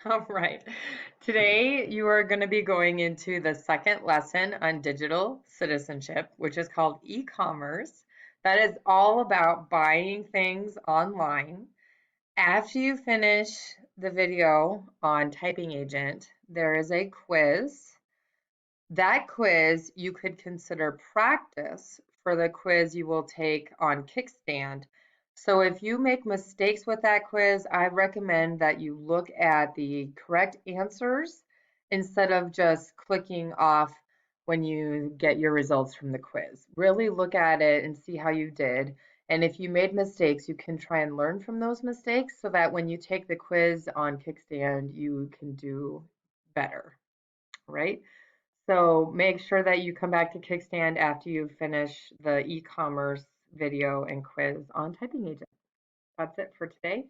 All right. Today, you are going to be going into the second lesson on digital citizenship, which is called e-commerce. That is all about buying things online. After you finish the video on Typing Agent, there is a quiz. That quiz you could consider practice for the quiz you will take on Kickstand. So if you make mistakes with that quiz, I recommend that you look at the correct answers instead of just clicking off when you get your results from the quiz. Really look at it and see how you did. And if you made mistakes, you can try and learn from those mistakes so that when you take the quiz on Kickstand, you can do better, right? So make sure that you come back to Kickstand after you finish the e-commerce video and quiz on Typing Agent. That's it for today.